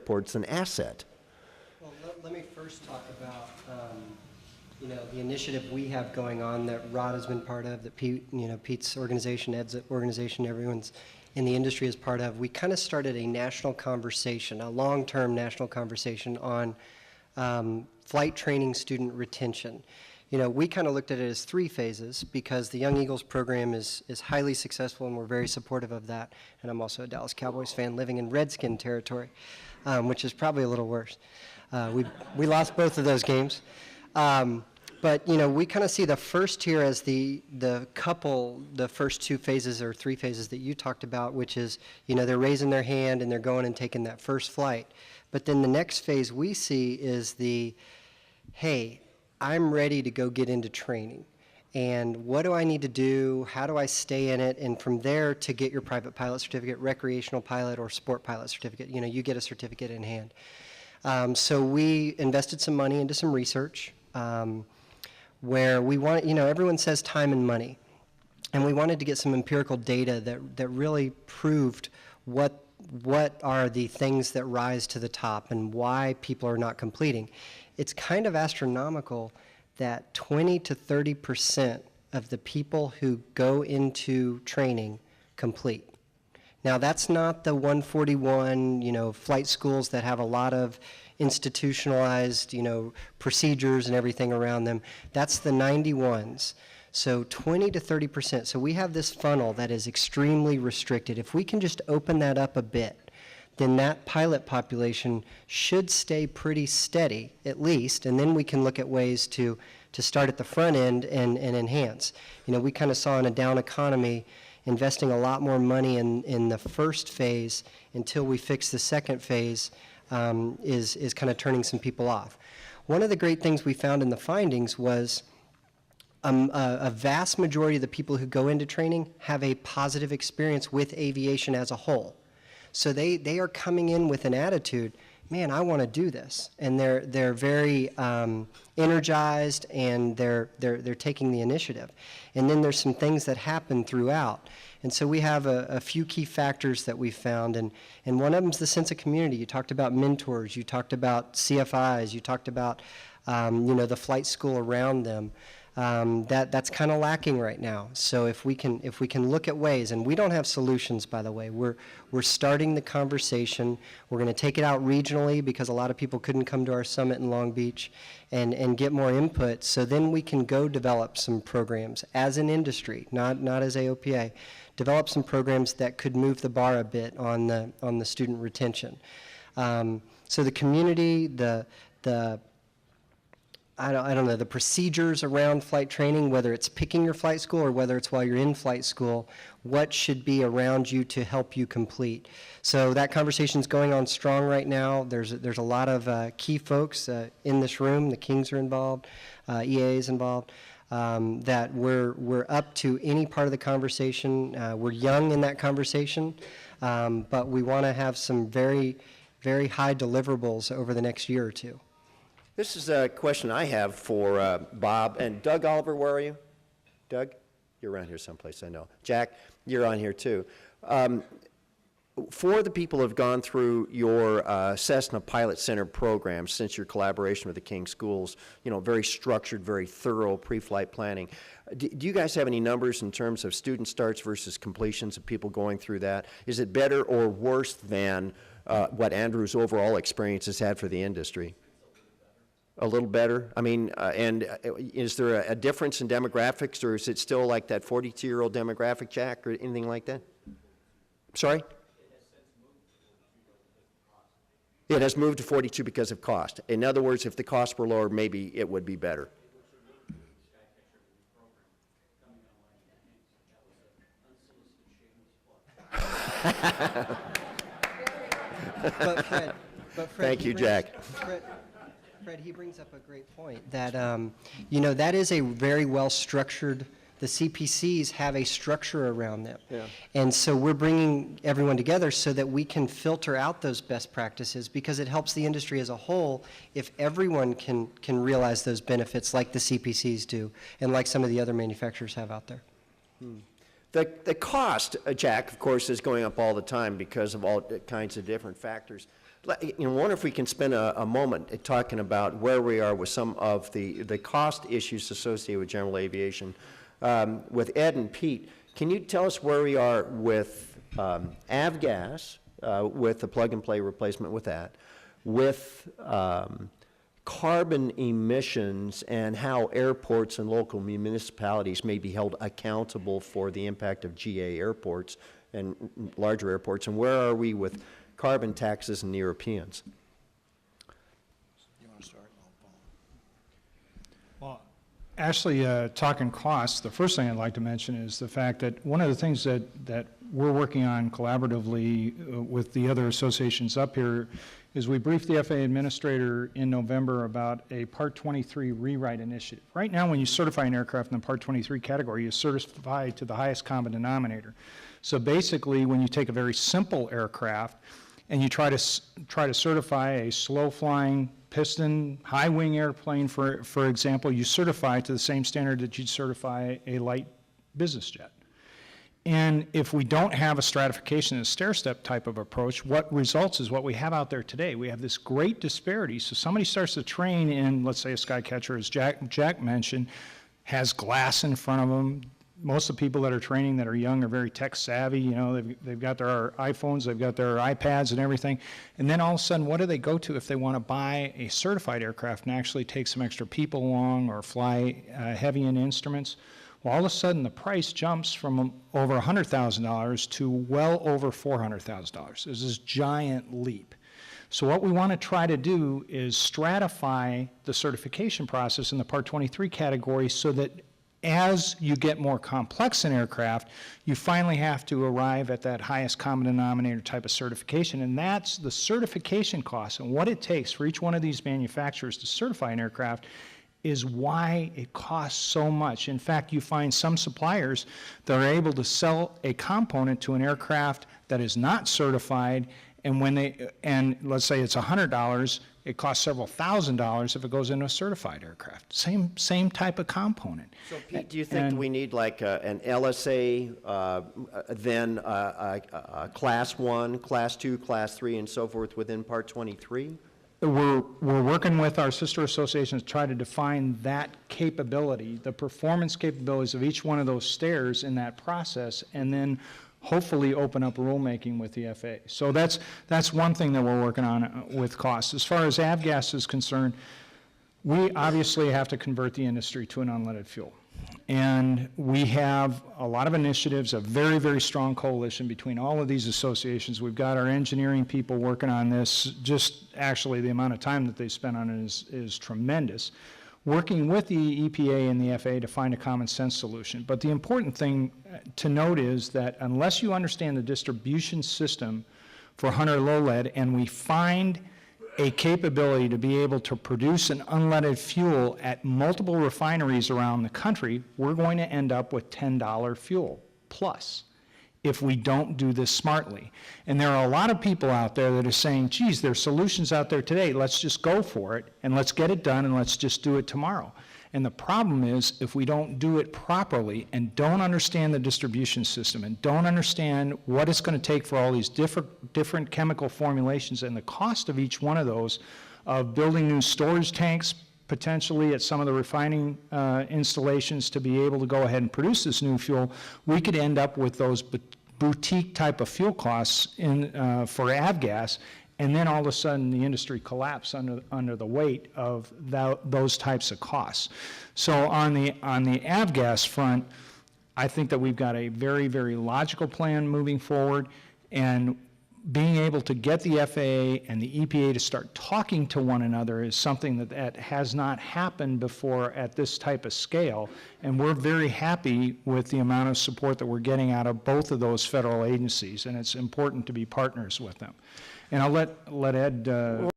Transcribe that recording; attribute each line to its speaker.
Speaker 1: airport's an asset.
Speaker 2: Well, let me first talk about you know, the initiative we have going on that Rod has been part of, that Pete, you know, Pete's organization, Ed's organization, everyone's in the industry is part of. We kind of started a national conversation, a long-term national conversation on flight training student retention. You know, we kind of looked at it as 3 phases because the Young Eagles program is highly successful and we're very supportive of that. And I'm also a Dallas Cowboys fan living in Redskin territory, which is probably a little worse. We lost both of those games. But, you know, we kind of see the first tier as the first 2 phases or 3 phases that you talked about, which is, you know, they're raising their hand and they're going and taking that first flight. But then the next phase we see is the, hey, I'm ready to go get into training. And what do I need to do? How do I stay in it? And from there to get your private pilot certificate, recreational pilot, or sport pilot certificate, you know, you get a certificate in hand. So we invested some money into some research where we want, you know, everyone says time and money. And we wanted to get some empirical data that really proved what are the things that rise to the top and why people are not completing. It's kind of astronomical that 20 to 30% of the people who go into training complete. Now, that's not the 141, you know, flight schools that have a lot of institutionalized, you know, procedures and everything around them. That's the 91s. So 20 to 30%. So we have this funnel that is extremely restricted. If we can just open that up a bit, then that pilot population should stay pretty steady, at least, and then we can look at ways to start at the front end and enhance. You know, we kind of saw in a down economy, investing a lot more money in the first phase until we fix the second phase is kind of turning some people off. One of the great things we found in the findings was a vast majority of the people who go into training have a positive experience with aviation as a whole. So they are coming in with an attitude, man, I want to do this, and they're very energized and they're taking the initiative. And then there's some things that happen throughout. And so we have a few key factors that we found, and one of them is the sense of community. You talked about mentors, you talked about CFIs, you talked about you know, the flight school around them. That's kind of lacking right now. So if we can look at ways, and we don't have solutions, by the way. We're starting the conversation. We're going to take it out regionally because a lot of people couldn't come to our summit in Long Beach and get more input. So then we can go develop some programs as an industry, not as AOPA. Develop some programs that could move the bar a bit on the student retention. So the community, I don't know, the procedures around flight training, whether it's picking your flight school or whether it's while you're in flight school, what should be around you to help you complete. So that conversation is going on strong right now. There's a lot of key folks in this room. The Kings are involved, EAA is involved, that we're up to any part of the conversation. We're young in that conversation, but we want to have some very, very high deliverables over the next year or two.
Speaker 1: This is a question I have for Bob. And Doug Oliver, where are you? Doug? You're around here someplace, I know. Jack, you're on here too. For the people who have gone through your Cessna Pilot Center program since your collaboration with the King Schools, you know, very structured, very thorough pre-flight planning, do you guys have any numbers in terms of student starts versus completions of people going through that? Is it better or worse than what Andrew's overall experience has had for the industry? A little better? I mean, and is there a difference in demographics, or is it still like that 42-year-old demographic, Jack, or anything like that? Sorry? It has moved to 42 because of cost. In other words, if the costs were lower, maybe it would be better.
Speaker 2: But Fred,
Speaker 1: thank you, Jack.
Speaker 2: Fred, he brings up a great point that, you know, that is a very well-structured, the CPCs have a structure around them. Yeah. And so we're bringing everyone together so that we can filter out those best practices, because it helps the industry as a whole if everyone can realize those benefits like the CPCs do and like some of the other manufacturers have out there.
Speaker 1: The cost, Jack, of course, is going up all the time because of all kinds of different factors. Wonder if we can spend a moment talking about where we are with some of the cost issues associated with general aviation. With Ed and Pete, can you tell us where we are with avgas, with the plug-and-play replacement with that, with carbon emissions and how airports and local municipalities may be held accountable for the impact of GA airports and larger airports, and where are we with carbon taxes and the Europeans?
Speaker 3: You want to start?
Speaker 4: Well, actually, talking costs, the first thing I'd like to mention is the fact that one of the things that we're working on collaboratively with the other associations up here is we briefed the FAA administrator in November about a Part 23 rewrite initiative. Right now, when you certify an aircraft in the Part 23 category, you certify to the highest common denominator. So basically, when you take a very simple aircraft and you try to certify a slow-flying piston, high-wing airplane, for example, you certify to the same standard that you'd certify a light business jet. And if we don't have a stratification and a stair-step type of approach, what results is what we have out there today. We have this great disparity. So somebody starts to train in, let's say, a Skycatcher, as Jack mentioned, has glass in front of them. Most of the people that are training that are young are very tech savvy. You know, they've got their iPhones, they've got their iPads and everything. And then all of a sudden, what do they go to if they want to buy a certified aircraft and actually take some extra people along or fly heavy in instruments? Well, all of a sudden, the price jumps from over $100,000 to well over $400,000. There's this giant leap. So what we want to try to do is stratify the certification process in the Part 23 category so that as you get more complex in aircraft, you finally have to arrive at that highest common denominator type of certification, and that's the certification cost. And what it takes for each one of these manufacturers to certify an aircraft is why it costs so much. In fact, you find some suppliers that are able to sell a component to an aircraft that is not certified, and let's say it's $100, it costs several $1,000s if it goes into a certified aircraft. Same type of component.
Speaker 1: So, Pete, do you think we need like an LSA, then Class 1, Class 2, Class 3, and so forth within Part 23?
Speaker 4: We're working with our sister associations to try to define that capability, the performance capabilities of each one of those stairs in that process, and then hopefully open up rulemaking with the FAA. So that's one thing that we're working on with costs. As far as avgas is concerned, we obviously have to convert the industry to an unleaded fuel. And we have a lot of initiatives, a very, very strong coalition between all of these associations. We've got our engineering people working on this. Just actually the amount of time that they spend on it is tremendous. Working with the EPA and the FAA to find a common sense solution. But the important thing to note is that unless you understand the distribution system for Hunter low lead, and we find a capability to be able to produce an unleaded fuel at multiple refineries around the country, we're going to end up with $10 fuel plus if we don't do this smartly. And there are a lot of people out there that are saying, geez, there's solutions out there today, let's just go for it, and let's get it done, and let's just do it tomorrow. And the problem is, if we don't do it properly and don't understand the distribution system and don't understand what it's going to take for all these different chemical formulations and the cost of each one of those, of building new storage tanks, potentially at some of the refining installations to be able to go ahead and produce this new fuel, we could end up with those boutique type of fuel costs for avgas, and then all of a sudden the industry collapse under the weight of those types of costs. So on the avgas front, I think that we've got a very, very logical plan moving forward, and being able to get the FAA and the EPA to start talking to one another is something that has not happened before at this type of scale, and we're very happy with the amount of support that we're getting out of both of those federal agencies, and it's important to be partners with them. And I'll let Ed